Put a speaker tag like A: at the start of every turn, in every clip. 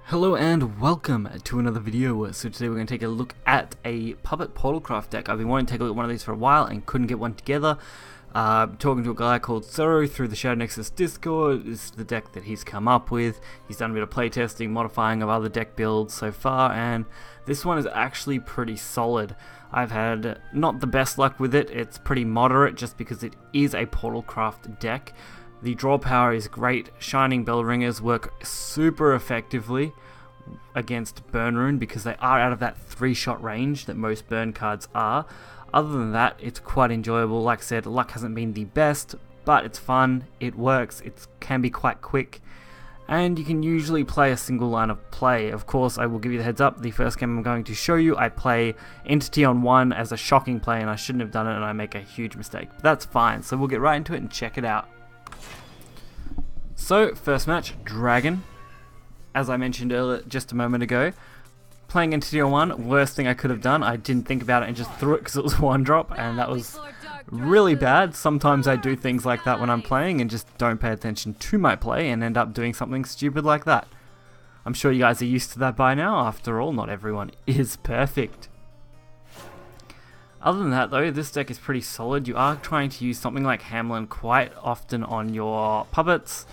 A: Hello and welcome to another video. So today we're going to take a look at a Puppet Portalcraft deck. I've been wanting to take a look at one of these for a while and couldn't get one together. Talking to a guy called Zoro through the Shadowverse Discord. This is the deck that he's come up with. He's done a bit of playtesting, modifying of other deck builds so far, and this one is actually pretty solid. I've had not the best luck with it. It's pretty moderate just because it is a Portalcraft deck. The draw power is great. Shining Bell Ringers work super effectively against Burn Rune because they are out of that 3-shot range that most burn cards are. Other than that, it's quite enjoyable. Like I said, luck hasn't been the best, but it's fun, it works, it can be quite quick, and you can usually play a single line of play. Of course, I will give you the heads up, the first game I'm going to show you, I play Entity on 1 as a shocking play, and I shouldn't have done it, and I make a huge mistake. But that's fine, so we'll get right into it and check it out. So, first match, Dragon. As I mentioned earlier, just a moment ago, playing Entity on 1, worst thing I could have done. I didn't think about it and just threw it because it was one drop, and that was really bad. Sometimes I do things like that when I'm playing and just don't pay attention to my play and end up doing something stupid like that. I'm sure you guys are used to that by now. After all, not everyone is perfect. Other than that though, this deck is pretty solid. You are trying to use something like Hamlin quite often on your puppets.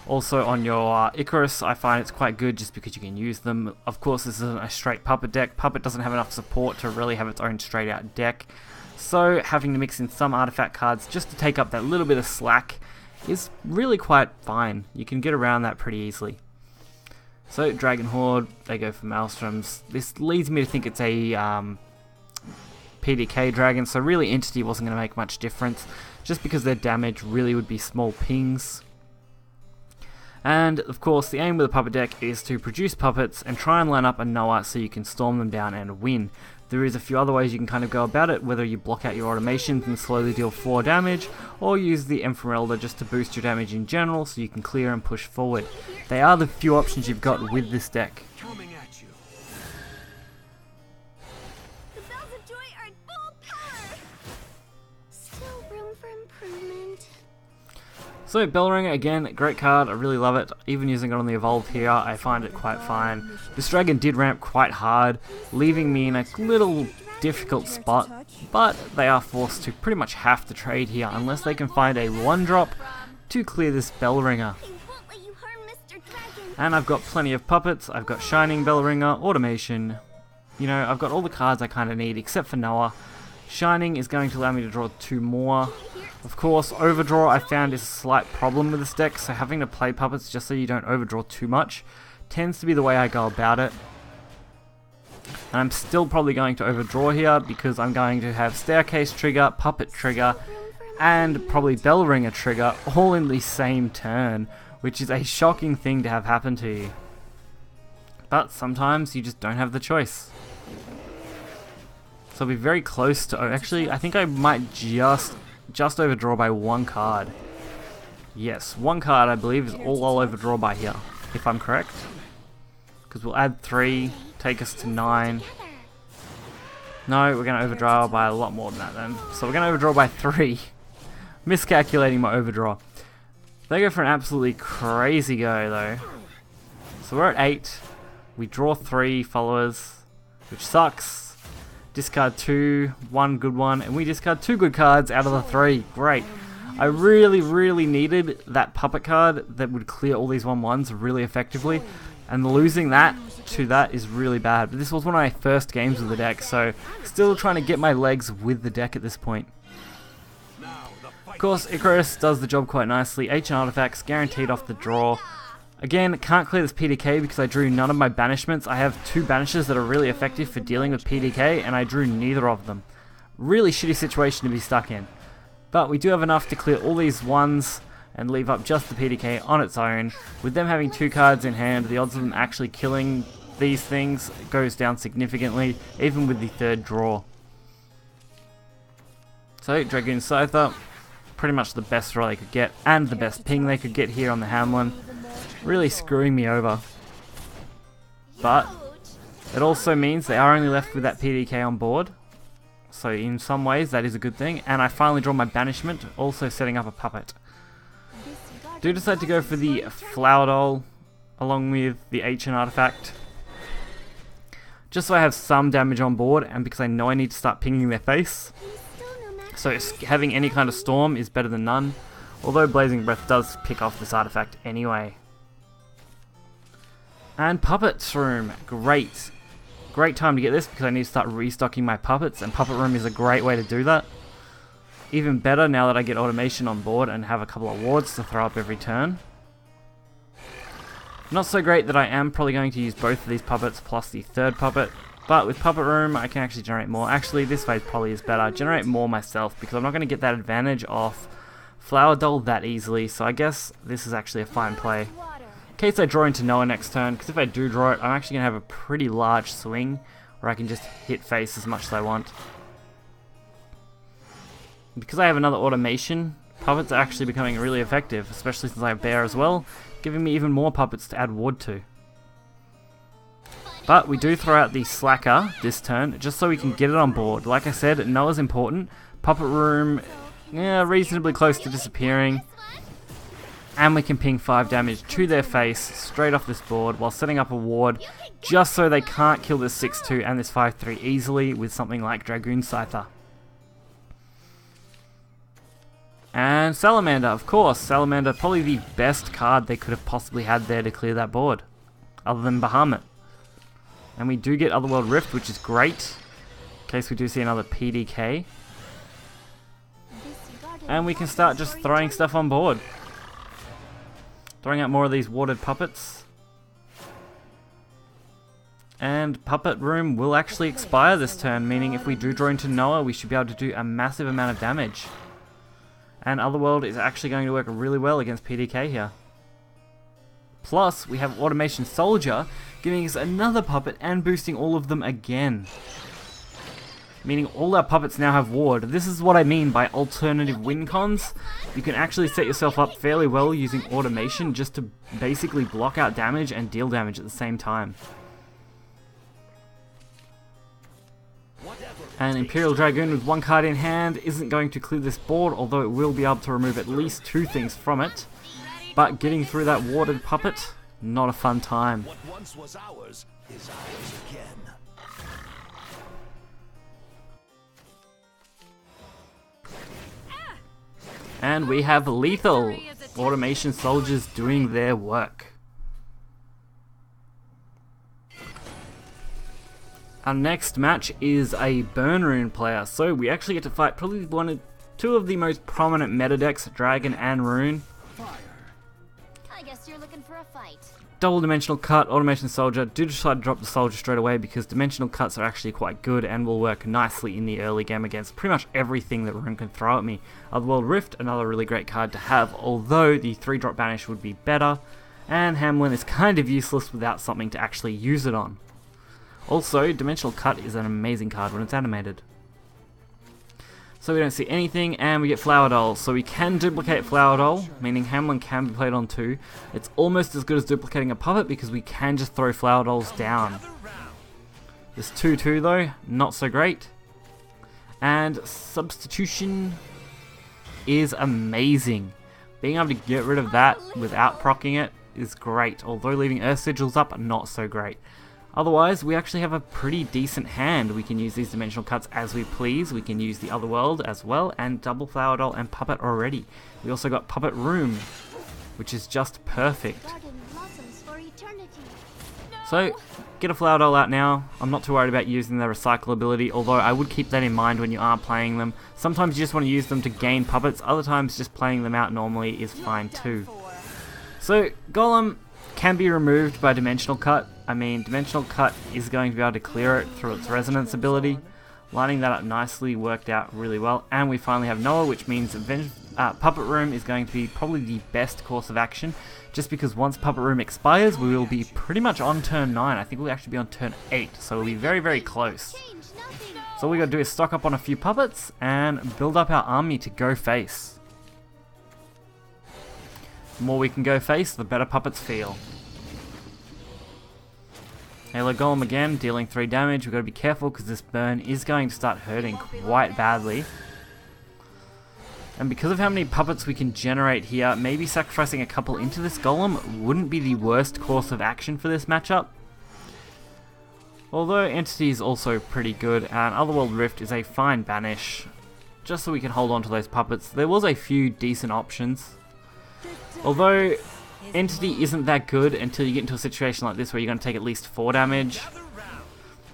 A: Also on your Icarus, I find it's quite good just because you can use them. Of course, this isn't a straight Puppet deck. Puppet doesn't have enough support to really have its own straight out deck. So having to mix in some artifact cards just to take up that little bit of slack is really quite fine. You can get around that pretty easily. So Dragon Horde, they go for Maelstroms. This leads me to think it's a PDK dragon, so really Entity wasn't going to make much difference just because their damage really would be small pings. And of course the aim with the puppet deck is to produce puppets and try and line up a Noah so you can storm them down and win. There is a few other ways you can kind of go about it, whether you block out your automations and slowly deal 4 damage, or use the Emeralda just to boost your damage in general so you can clear and push forward. They are the few options you've got with this deck. So Bellringer, again, great card, I really love it. Even using it on the Evolve here, I find it quite fine. This dragon did ramp quite hard, leaving me in a little difficult spot, but they are forced to pretty much have to trade here unless they can find a 1-drop to clear this Bellringer. And I've got plenty of puppets, I've got Shining Bellringer, Automation, you know, I've got all the cards I kind of need except for Noah. Shining is going to allow me to draw 2 more. Of course, overdraw I found is a slight problem with this deck, so having to play puppets just so you don't overdraw too much tends to be the way I go about it. And I'm still probably going to overdraw here because I'm going to have Staircase trigger, Puppet trigger, and probably Bellringer trigger all in the same turn, which is a shocking thing to have happen to you. But sometimes you just don't have the choice. So I'll be very close to... Oh, actually, I think I might just overdraw by 1 card. Yes, 1 card I believe is all I'll overdraw by here, if I'm correct. Because we'll add 3, take us to 9. No, we're going to overdraw by a lot more than that then. So we're going to overdraw by 3. Miscalculating my overdraw. They go for an absolutely crazy go though. So we're at 8. We draw 3 followers, which sucks. Discard 2, 1 good one, and we discard 2 good cards out of the 3. Great. I really needed that puppet card that would clear all these 1/1s really effectively, and losing that to that is really bad. But this was one of my first games with the deck, so still trying to get my legs with the deck at this point. Of course, Icarus does the job quite nicely. Ancient Artifacts, guaranteed off the draw. Again, can't clear this PDK because I drew none of my banishments. I have 2 banishes that are really effective for dealing with PDK, and I drew neither of them. Really shitty situation to be stuck in. But we do have enough to clear all these 1s and leave up just the PDK on its own. With them having 2 cards in hand, the odds of them actually killing these things goes down significantly, even with the 3rd draw. So, Dragoon Scyther, pretty much the best draw they could get, and the best ping they could get here on the Hamlin. Really screwing me over. But it also means they are only left with that PDK on board. So in some ways that is a good thing. And I finally draw my banishment, also setting up a puppet. Do decide to go for the Flower Doll. along with the ancient artifact. Just so I have some damage on board, and because I know I need to start pinging their face. So having any kind of storm is better than none, although Blazing Breath does pick off this artifact anyway. And Puppets Room, great. Great time to get this because I need to start restocking my puppets, and Puppet Room is a great way to do that. Even better now that I get automation on board and have a couple of wards to throw up every turn. Not so great that I am probably going to use both of these puppets plus the third puppet, but with Puppet Room I can actually generate more. Actually, this way probably is better. Generate more myself because I'm not going to get that advantage off Flower Doll that easily, so I guess this is actually a fine play. In case I draw into Noah next turn, because if I do draw it, I'm actually going to have a pretty large swing where I can just hit face as much as I want. Because I have another automation, puppets are actually becoming really effective, especially since I have Bear as well, giving me even more puppets to add ward to. But we do throw out the Slacker this turn, just so we can get it on board. Like I said, Noah's important. Puppet Room, yeah, reasonably close to disappearing. And we can ping 5 damage to their face straight off this board while setting up a ward, just so they can't kill this 6-2 and this 5-3 easily with something like Dragoon Scyther. And Salamander, of course. Salamander, probably the best card they could have possibly had there to clear that board, other than Bahamut. And we do get Otherworld Rift, which is great, in case we do see another PDK. And we can start just throwing stuff on board. Throwing out more of these warded puppets. And Puppet Room will actually expire this turn, meaning if we do draw into Noah, we should be able to do a massive amount of damage. And Otherworld is actually going to work really well against PDK here. Plus, we have Automation Soldier, giving us another puppet and boosting all of them again. Meaning all our puppets now have ward. This is what I mean by alternative win cons. You can actually set yourself up fairly well using automation just to basically block out damage and deal damage at the same time. And Imperial Dragoon with 1 card in hand isn't going to clear this board, although it will be able to remove at least 2 things from it. But getting through that warded puppet, not a fun time.
B: What once was ours is ours again.
A: And we have lethal automation soldiers doing their work. Our next match is a Burn Rune player, so we actually get to fight probably two of the most prominent meta decks, Dragon and Rune.
C: I guess you're looking for a fight.
A: Double Dimensional Cut, Automation Soldier. Do decide to drop the Soldier straight away because Dimensional Cuts are actually quite good and will work nicely in the early game against pretty much everything that Rune can throw at me. Otherworld Rift, another really great card to have, although the 3-drop Banish would be better, and Hamlin is kind of useless without something to actually use it on. Also, Dimensional Cut is an amazing card when it's animated. So we don't see anything, and we get Flower Doll. So we can duplicate Flower Doll, meaning Hamlin can be played on 2. It's almost as good as duplicating a puppet because we can just throw Flower Dolls down. This 2-2 though, not so great. And Substitution is amazing. Being able to get rid of that without proccing it is great, although leaving Earth Sigils up, not so great. Otherwise, we actually have a pretty decent hand. We can use these Dimensional Cuts as we please. We can use the Otherworld as well, and double Flower Doll and Puppet already. We also got Puppet Room, which is just perfect. So, get a Flower Doll out now. I'm not too worried about using their recyclability, although I would keep that in mind when you are playing them. Sometimes you just want to use them to gain puppets, other times just playing them out normally is fine too. So, Golem can be removed by Dimensional Cut. I mean, Dimensional Cut is going to be able to clear it through its resonance ability. Lining that up nicely worked out really well. And we finally have Noah, which means Puppet Room is going to be probably the best course of action. Just because once Puppet Room expires, we will be pretty much on turn 9. I think we'll actually be on turn 8. So we'll be very, very close. So all we got to do is stock up on a few puppets and build up our army to go face. The more we can go face, the better puppets feel. Halo Golem again, dealing 3 damage. We've got to be careful because this burn is going to start hurting quite badly. And because of how many puppets we can generate here, maybe sacrificing a couple into this golem wouldn't be the worst course of action for this matchup. Although Entity is also pretty good, and Otherworld Rift is a fine banish, just so we can hold on to those puppets. There was a few decent options. Although Entity isn't that good until you get into a situation like this where you're going to take at least 4 damage.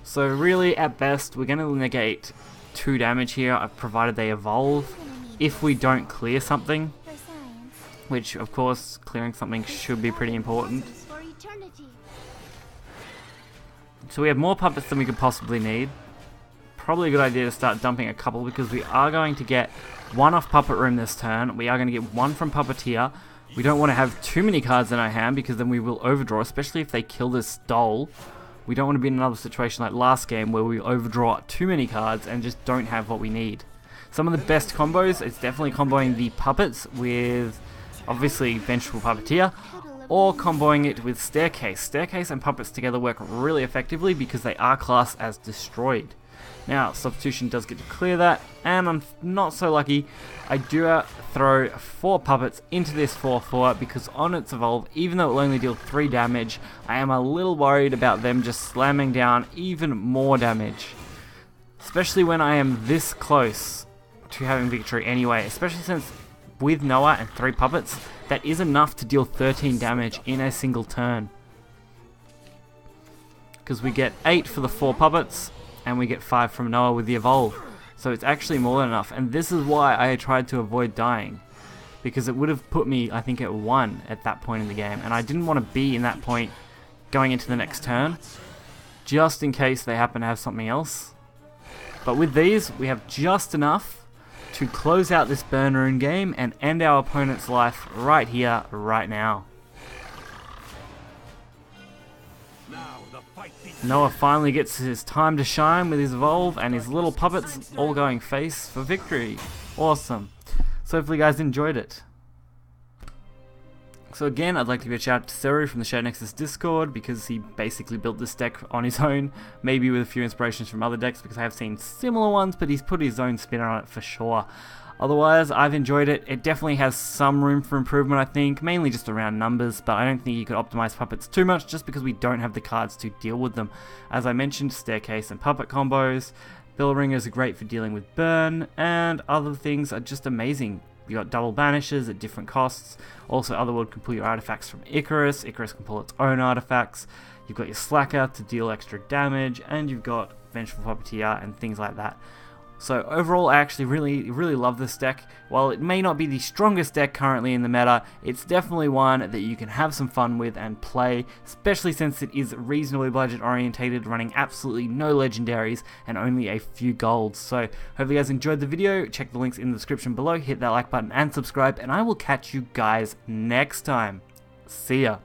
A: So really, at best, we're going to negate 2 damage here, provided they evolve. If we don't clear something, which of course clearing something should be pretty important. So we have more puppets than we could possibly need. Probably a good idea to start dumping a couple because we are going to get 1 off Puppet Room this turn. We are going to get 1 from Puppeteer. We don't want to have too many cards in our hand because then we will overdraw, especially if they kill this Doll. We don't want to be in another situation like last game where we overdraw too many cards and just don't have what we need. Some of the best combos is definitely comboing the puppets with, obviously, Vengeful Puppeteer, or comboing it with Staircase. Staircase and puppets together work really effectively because they are classed as destroyed. Now, Substitution does get to clear that, and I'm not so lucky. I do throw 4 puppets into this 4/4 because on its evolve, even though it will only deal 3 damage, I am a little worried about them just slamming down even more damage. Especially when I am this close to having victory anyway, especially since with Noah and 3 puppets, that is enough to deal 13 damage in a single turn. Because we get 8 for the 4 puppets, and we get 5 from Noah with the evolve. So it's actually more than enough, and this is why I tried to avoid dying. Because it would have put me, I think, at 1 at that point in the game, and I didn't want to be in that point going into the next turn, just in case they happen to have something else. But with these, we have just enough to close out this Burn Rune game and end our opponent's life right here, right now. Noah finally gets his time to shine with his evolve and his little puppets all going face for victory. Awesome. So hopefully you guys enjoyed it. So again, I'd like to give a shout out to Seru from the Shadowverse Discord because he basically built this deck on his own, maybe with a few inspirations from other decks because I have seen similar ones, but he's put his own spin on it for sure. Otherwise, I've enjoyed it. It definitely has some room for improvement, I think, mainly just around numbers, but I don't think you could optimize puppets too much just because we don't have the cards to deal with them. As I mentioned, Staircase and puppet combos, Bell Ringers are great for dealing with burn, and other things are just amazing. You got double banishes at different costs. Also, Otherworld can pull your artifacts from Icarus. Icarus can pull its own artifacts. You've got your Slacker to deal extra damage, and you've got Vengeful Puppeteer and things like that. So overall, I actually really love this deck. While it may not be the strongest deck currently in the meta, it's definitely one that you can have some fun with and play, especially since it is reasonably budget orientated, running absolutely no legendaries and only a few golds. So hope you guys enjoyed the video. Check the links in the description below, hit that like button and subscribe, and I will catch you guys next time. See ya.